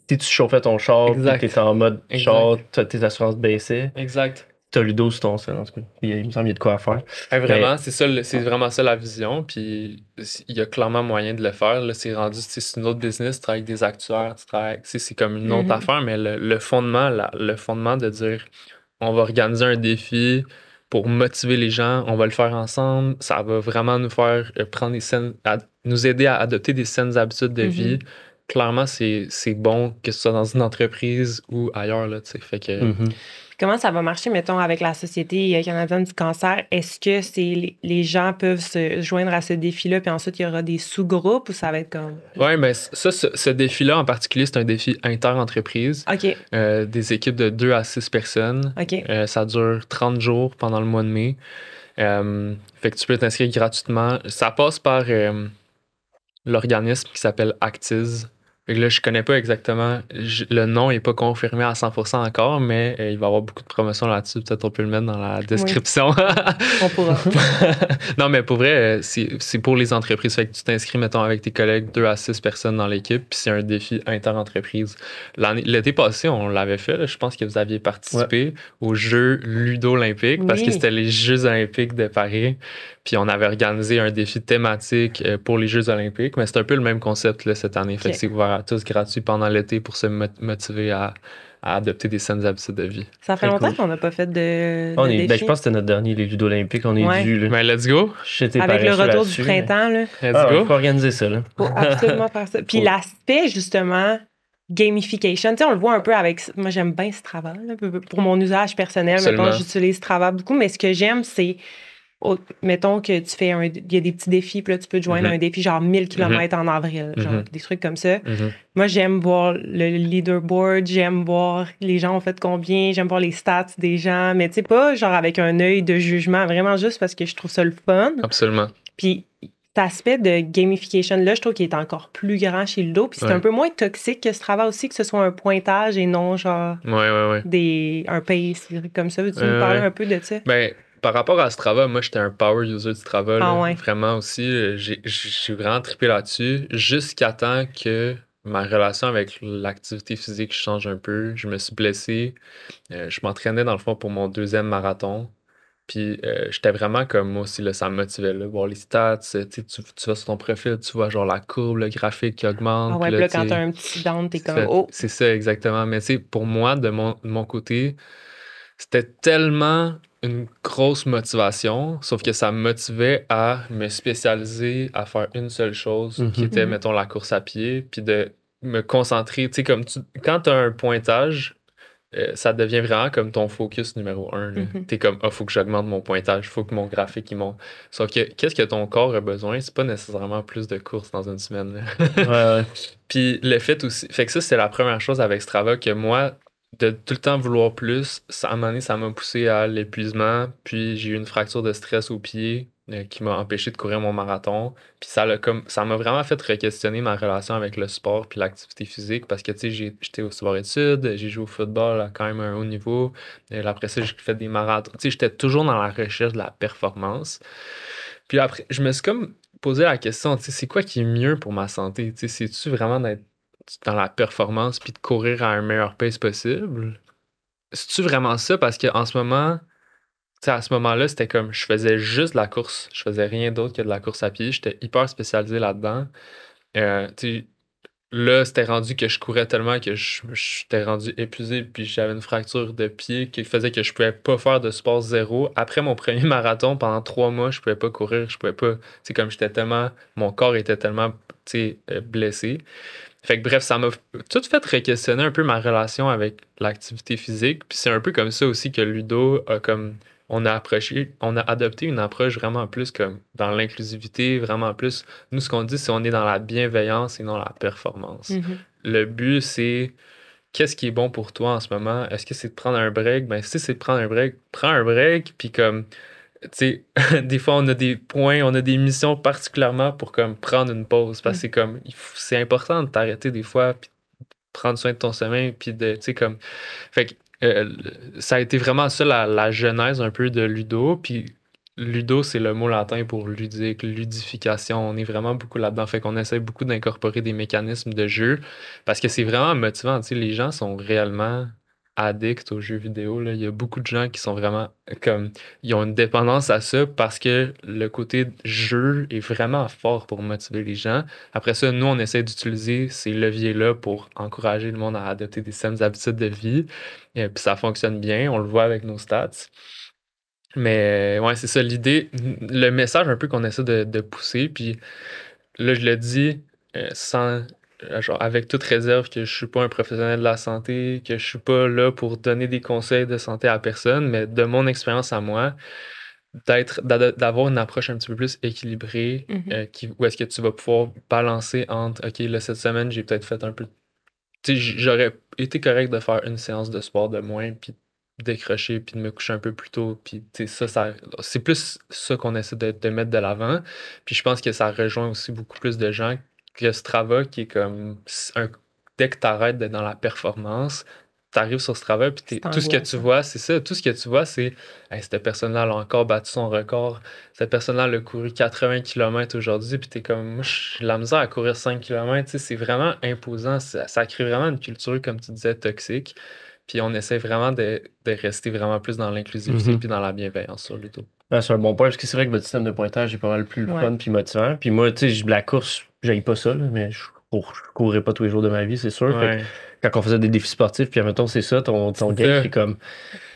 tu chauffais ton char, puis Exact. t'étais en mode char, tes assurances baissaient. Exact. T'as Ludo sur ton sel, en tout cas. Il me semble qu'il y a de quoi à faire. Vraiment, c'est vraiment ça la vision. Puis il y a clairement moyen de le faire. Là, c'est rendu, c'est une autre business, tu travailles avec des actuaires, c'est comme une autre affaire, mais le fondement, le fondement de dire on va organiser un défi pour motiver les gens, on va le faire ensemble, ça va vraiment nous faire prendre nous aider à adopter des saines habitudes de vie. Clairement, c'est bon que ce soit dans une entreprise ou ailleurs, là, tu sais. Fait que. Comment ça va marcher, mettons, avec la Société canadienne du cancer? Est-ce que les gens peuvent se joindre à ce défi-là, puis ensuite, il y aura des sous-groupes ou ça va être comme... Oui, mais ce défi-là en particulier, c'est un défi inter-entreprise. OK. Des équipes de 2 à 6 personnes. OK. Ça dure 30 jours pendant le mois de mai. Fait que tu peux t'inscrire gratuitement. Ça passe par l'organisme qui s'appelle Actiz. Fait que là, je connais pas exactement. Le nom n'est pas confirmé à 100% encore, mais il va y avoir beaucoup de promotions là-dessus. Peut-être on peut le mettre dans la description. Oui. On pourra. Non, mais pour vrai, c'est pour les entreprises. Fait que tu t'inscris, mettons, avec tes collègues, 2 à 6 personnes dans l'équipe, puis c'est un défi inter-entreprise. L'été passé, on l'avait fait. Là. Je pense que vous aviez participé aux Jeux Ludo-Olympiques, parce que c'était les Jeux Olympiques de Paris. Puis on avait organisé un défi thématique pour les Jeux Olympiques, mais c'est un peu le même concept là, cette année. Fait que c'est ouvert à tous gratuit pendant l'été pour se motiver à adopter des saines habitudes de vie. Ça fait longtemps qu'on n'a pas fait de défi. Je pense que c'était notre dernier, les Jeux olympiques. On est dû. Là. Mais let's go! Avec le retour du printemps. Là. Let's go! Faut organiser ça. Là. Faut absolument faire ça. Puis l'aspect, justement, gamification, tu sais, on le voit un peu avec... Moi, j'aime bien Strava. Là, pour mon usage personnel, maintenant, j'utilise Strava beaucoup, mais ce que j'aime, c'est... mettons que tu fais il y a des petits défis, puis là, tu peux te joindre à un défi genre 1000 km en avril, genre des trucs comme ça. Moi, j'aime voir le leaderboard, j'aime voir les gens ont fait combien, j'aime voir les stats des gens, mais tu sais, pas genre avec un œil de jugement, vraiment juste parce que je trouve ça le fun. Absolument. Puis cet aspect de gamification-là, je trouve qu'il est encore plus grand chez Ludo, puis c'est un peu moins toxique que ce travail aussi, que ce soit un pointage et non genre un pace, comme ça. Veux-tu nous parler un peu de ça? Ben, par rapport à Strava, moi, j'étais un power user de Strava. Ah ouais. Vraiment aussi. J'ai vraiment trippé là-dessus jusqu'à temps que ma relation avec l'activité physique change un peu. Je me suis blessé. Je m'entraînais, dans le fond, pour mon 2e marathon. Puis j'étais vraiment comme moi aussi, là, ça me motivait. Là, voir les stats. Tu vas sur ton profil, tu vois genre la courbe, le graphique qui augmente. Ah ouais, puis là, quand t'as un petit down, t'es comme « Oh! » C'est ça, exactement. Mais tu sais, pour moi, de mon côté, c'était tellement une grosse motivation, sauf que ça me motivait à me spécialiser, à faire une seule chose, qui était, mettons, la course à pied, puis de me concentrer. Tu sais, comme quand tu as un pointage, ça devient vraiment comme ton focus numéro 1. Tu es comme, faut que j'augmente mon pointage, faut que mon graphique, il monte. Sauf que, qu'est-ce que ton corps a besoin? C'est pas nécessairement plus de courses dans une semaine. Ouais. Puis le fait aussi, fait que ça, c'est la première chose avec Strava que moi, de tout le temps vouloir plus, à un moment donné, ça m'a poussé à l'épuisement. Puis j'ai eu une fracture de stress au pied qui m'a empêché de courir mon marathon. Puis ça m'a vraiment fait re-questionner ma relation avec le sport puis l'activité physique parce que, tu sais, j'étais au sport-études, j'ai joué au football à quand même un haut niveau. Et après ça, j'ai fait des marathons. Tu sais, j'étais toujours dans la recherche de la performance. Puis après, je me suis comme posé la question, tu sais, c'est quoi qui est mieux pour ma santé? Tu sais, c'est-tu vraiment d'être dans la performance puis de courir à un meilleur pace possible? C'est-tu vraiment ça? Parce qu'en ce moment, tu sais, à ce moment-là, c'était comme je faisais juste de la course. Je faisais rien d'autre que de la course à pied. J'étais hyper spécialisé là-dedans. Tu sais, là, c'était rendu que je courais tellement que j'étais rendu épuisé puis j'avais une fracture de pied qui faisait que je pouvais pas faire de sport zéro. Après mon premier marathon, pendant 3 mois, je pouvais pas courir. Je pouvais pas... Tu sais, comme j'étais tellement... Mon corps était tellement, tu sais, blessé. Fait que bref, ça m'a tout fait re-questionner un peu ma relation avec l'activité physique. Puis c'est un peu comme ça aussi que Ludo a comme on a adopté une approche vraiment plus comme dans l'inclusivité, vraiment plus. Nous, ce qu'on dit, c'est on est dans la bienveillance et non la performance. Mhm. Le but, c'est qu'est-ce qui est bon pour toi en ce moment? Est-ce que c'est de prendre un break? Ben, si c'est de prendre un break, prends un break. Puis comme, tu sais, des fois, on a des points, on a des missions particulièrement pour comme prendre une pause. Parce que c'est comme, c'est important de t'arrêter des fois, puis prendre soin de ton sommeil, puis de, tu sais, comme. Fait que ça a été vraiment ça la genèse un peu de Ludo. Puis Ludo, c'est le mot latin pour ludique, ludification. On est vraiment beaucoup là-dedans. Fait qu'on essaie beaucoup d'incorporer des mécanismes de jeu parce que c'est vraiment motivant. Tu sais, les gens sont réellement addicts aux jeux vidéo, là. Il y a beaucoup de gens qui sont vraiment comme. Ils ont une dépendance à ça parce que le côté jeu est vraiment fort pour motiver les gens. Après ça, nous, on essaie d'utiliser ces leviers-là pour encourager le monde à adopter des saines habitudes de vie. Et puis ça fonctionne bien, on le voit avec nos stats. Mais ouais, c'est ça l'idée, le message un peu qu'on essaie de pousser. Puis là, je le dis sans, genre, avec toute réserve que je suis pas un professionnel de la santé, que je suis pas là pour donner des conseils de santé à personne, mais de mon expérience à moi, d'avoir une approche un petit peu plus équilibrée, Mhm. où est-ce que tu vas pouvoir balancer entre, OK, là, cette semaine, j'ai peut-être fait un peu. Tu sais, j'aurais été correct de faire une séance de sport de moins, puis décrocher, puis de me coucher un peu plus tôt. Puis, tu sais, c'est plus ça qu'on essaie de mettre de l'avant. Puis je pense que ça rejoint aussi beaucoup plus de gens que Strava, qui est comme dès que tu arrêtes d'être dans la performance, tu arrives sur Strava, puis C'est tout ce que tu angoissant. vois, c'est ça. Tout ce que tu vois, c'est hey, cette personne-là elle a encore battu son record. Cette personne-là elle a couru 80 km aujourd'hui, puis t'es comme, moi, j'ai de la misère à courir 5 km. Tu sais, c'est vraiment imposant. Ça crée vraiment une culture, comme tu disais, toxique. Puis on essaie vraiment de rester vraiment plus dans l'inclusivité Mhm. puis dans la bienveillance sur le dos. Ah, c'est un bon point, parce que c'est vrai que votre système de pointage est pas mal plus Ouais. fun puis motivant. Puis moi, tu sais, la course, j'aille pas ça, là, mais je courrais pas tous les jours de ma vie, c'est sûr. Fait que Ouais. quand on faisait des défis sportifs, puis admettons, c'est ça, ton C'est game, ça. c'est comme,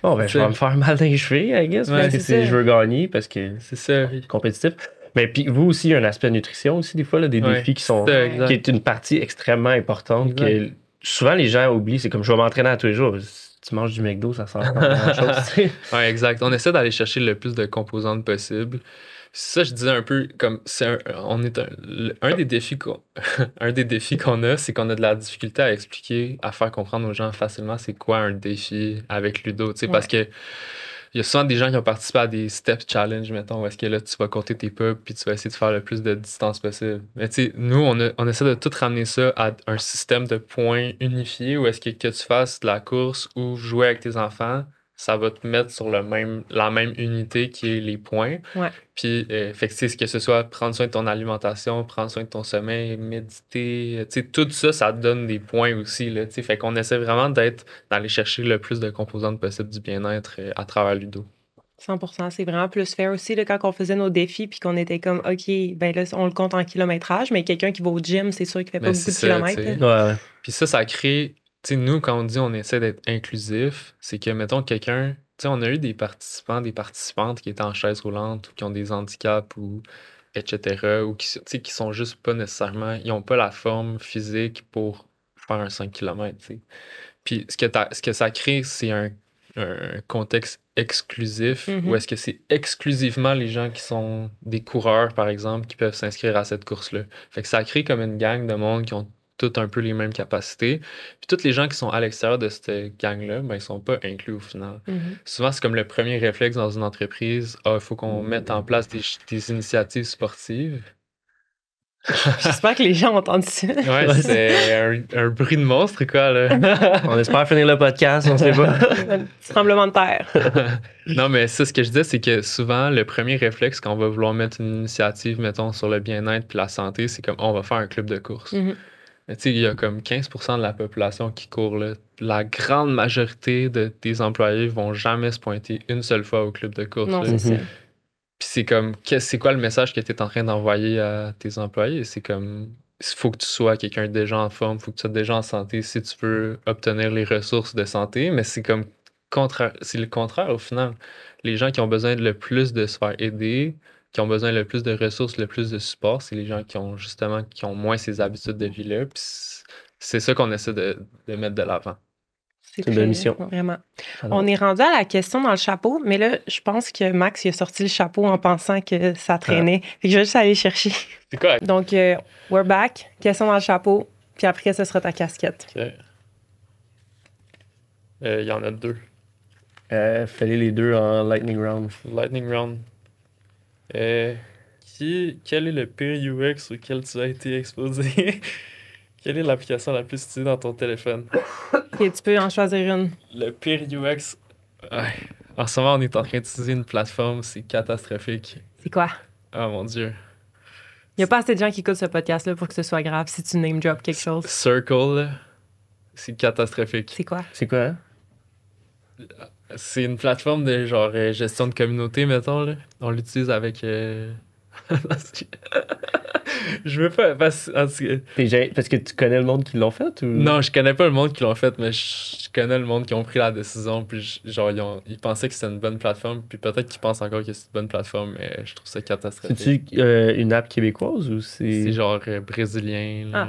bon, ben, C'est je vais ça. me faire mal dans les chevilles, I guess, parce Ouais. que C'est je ça. veux gagner, parce que C'est ça. c'est compétitif. Mais puis vous aussi, il y a un aspect nutrition aussi, des fois, là, des Ouais. défis qui C'est sont, ça, Ouais. qui exact. est une partie extrêmement importante, Exact. que souvent les gens oublient. C'est comme, je vais m'entraîner à tous les jours. Si tu manges du McDo, ça sert pas à grand-chose, tu sais. Ouais, exact. On essaie d'aller chercher le plus de composantes possible. Ça, je disais un peu comme on est un des défis un des défis qu'on a, c'est qu'on a de la difficulté à expliquer, à faire comprendre aux gens facilement c'est quoi un défi avec Ludo, tu sais, parce Ouais. que il y a souvent des gens qui ont participé à des step challenge, mettons, où est-ce que là, tu vas compter tes pubs puis tu vas essayer de faire le plus de distance possible. Mais tu sais, nous, on essaie de tout ramener ça à un système de points unifié où est-ce que tu fasses de la course ou jouer avec tes enfants, ça va te mettre sur la même unité qui est les points. Ouais. Puis, fait que, tu sais, que ce soit prendre soin de ton alimentation, prendre soin de ton sommeil, méditer, tu sais, tout ça, ça te donne des points aussi, là, tu sais. Fait qu'on essaie vraiment d'aller chercher le plus de composantes possibles du bien-être à travers Ludo. 100%. C'est vraiment plus fair aussi là, quand on faisait nos défis puis qu'on était comme, OK, ben là, on le compte en kilométrage, mais quelqu'un qui va au gym, c'est sûr qu'il fait pas Mais beaucoup c'est de ça, tu kilomètres, sais. là. Ouais, ouais. Puis ça crée, tu sais, nous, quand on dit on essaie d'être inclusif, c'est que, mettons, quelqu'un, tu sais, on a eu des participants, des participantes qui étaient en chaise roulante ou qui ont des handicaps ou etc. ou tu sais, qui sont juste pas nécessairement, ils ont pas la forme physique pour faire un 5 km, tu sais. Puis ce que ça crée, c'est un contexte exclusif où Mhm. est-ce que c'est exclusivement les gens qui sont des coureurs, par exemple, qui peuvent s'inscrire à cette course-là. Fait que ça crée comme une gang de monde qui ont toutes un peu les mêmes capacités. Puis tous les gens qui sont à l'extérieur de cette gang-là, ben, ils sont pas inclus au final. Mhm. Souvent, c'est comme le premier réflexe dans une entreprise. Ah, il faut qu'on mette en place des initiatives sportives. J'espère que les gens ont entendu ça. Ouais, Ouais, c'est un bruit de monstre, quoi, là. On espère finir le podcast, on sait pas. Un petit tremblement de terre. Non, mais ça, ce que je disais, c'est que souvent, le premier réflexe quand on va vouloir mettre une initiative, mettons, sur le bien-être puis la santé, c'est comme, on va faire un club de course. Mhm. Mais tu sais, il y a comme 15% de la population qui court, là. La grande majorité des employés vont jamais se pointer une seule fois au club de course, Non, là. c'est ça. Mhm. Puis c'est comme, c'est quoi le message que tu es en train d'envoyer à tes employés? C'est comme, il faut que tu sois quelqu'un de déjà en forme, il faut que tu sois déjà en santé si tu veux obtenir les ressources de santé, mais c'est comme c'est le contraire au final. Les gens qui ont besoin le plus de se faire aider qui ont besoin le plus de ressources, le plus de support, c'est les gens qui ont moins ces habitudes de vie-là. Puis c'est ça qu'on essaie de mettre de l'avant. C'est une belle mission. Vraiment. Alors, On est rendu à la question dans le chapeau, mais là, je pense que Max il a sorti le chapeau en pensant que ça traînait. Fait que je vais juste aller chercher. C'est quoi? Donc, we're back. Question dans le chapeau. Puis après, ce sera ta casquette. OK. Il y en a 2. fallait les deux en Lightning Round. Lightning Round. Quel est le pire UX auquel tu as été exposé? Quelle est l'application la plus utilisée dans ton téléphone? OK, tu peux en choisir une. Le pire UX. Ouais. En ce moment, on est en train d'utiliser une plateforme, c'est catastrophique. C'est quoi? Oh mon Dieu. Il n'y a pas assez de gens qui écoutent ce podcast-là pour que ce soit grave si tu name drop quelque chose. Circle, là, c'est catastrophique. C'est quoi? C'est quoi, hein? C'est une plateforme de genre gestion de communauté, mettons. Là. On l'utilise avec. Je veux pas. Parce Non, je connais pas le monde qui l'ont fait, mais je connais le monde qui ont pris la décision. Puis genre, ils pensaient que c'était une bonne plateforme. Puis peut-être qu'ils pensent encore que c'est une bonne plateforme, mais je trouve ça catastrophique. C'est-tu une app québécoise ou c'est. C'est genre brésilien. Là.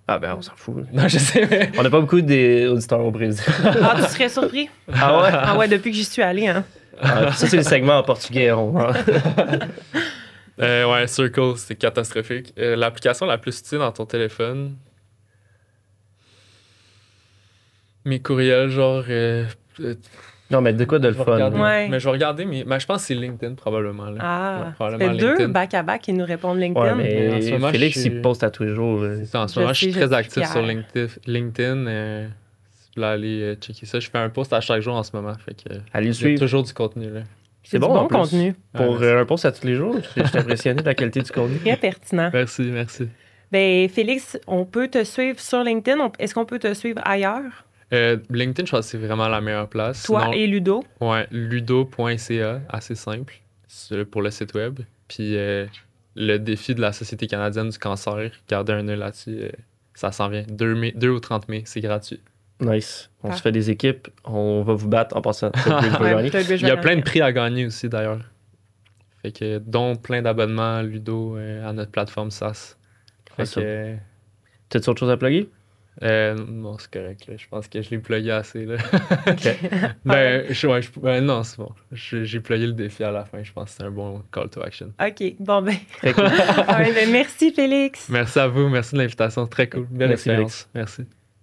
Ah ben, on s'en fout. Non, je sais, mais. On n'a pas beaucoup d'auditeurs au Brésil. Ah, tu serais surpris? Ah ouais? Ah ouais, depuis que j'y suis allée, hein. Ah, ça, c'est le segment en portugais. Ouais, Circle, c'est catastrophique. L'application la plus utile dans ton téléphone. Mes courriels, genre. Non, mais de quoi de le fun? Regarder, Ouais. Mais je vais regarder, mais je pense que c'est LinkedIn probablement. Là. Ah, Ouais, ça probablement fait deux LinkedIn. back-à-back qui nous répondent Ouais, LinkedIn. mais En ce moment, Félix, je suis- il poste à tous les jours. En ce Je moment, je suis sais, très je suis actif sur fière. LinkedIn. Si vous voulez aller checker ça, je fais un post à chaque jour en ce moment. Fait que Allez le il y a suivre. toujours du contenu. Là. C'est du bon, bon en plus. contenu. Pour merci. un post à tous les jours, je suis impressionné de la qualité du contenu. Très pertinent. Merci. Ben, Félix, on peut te suivre sur LinkedIn. Est-ce qu'on peut te suivre ailleurs? LinkedIn, je pense que c'est vraiment la meilleure place. Toi Sinon, et Ludo. ouais, ludo.ca, assez simple pour le site web. Puis le défi de la Société canadienne du cancer, gardez un œil là-dessus, ça s'en vient. 2 au 30 mai, c'est gratuit. Nice. On Ah. se fait des équipes. On va vous battre en passant. Ouais, Third Bridge Il y a va plein de gagner. prix à gagner aussi, d'ailleurs. Fait que, dont plein d'abonnements Ludo à notre plateforme SaaS. Fait Awesome. que, T'as-tu autre chose à plugger? non, c'est correct. Là. Je pense que je l'ai plugué assez. Là. Non, c'est bon. J'ai plugué le défi à la fin. Je pense que c'est un bon call to action. OK. Bon, ben. Très cool. Ouais, ben, merci, Félix. Merci à vous. Merci de l'invitation. Très cool. Belle Merci, expérience. Merci.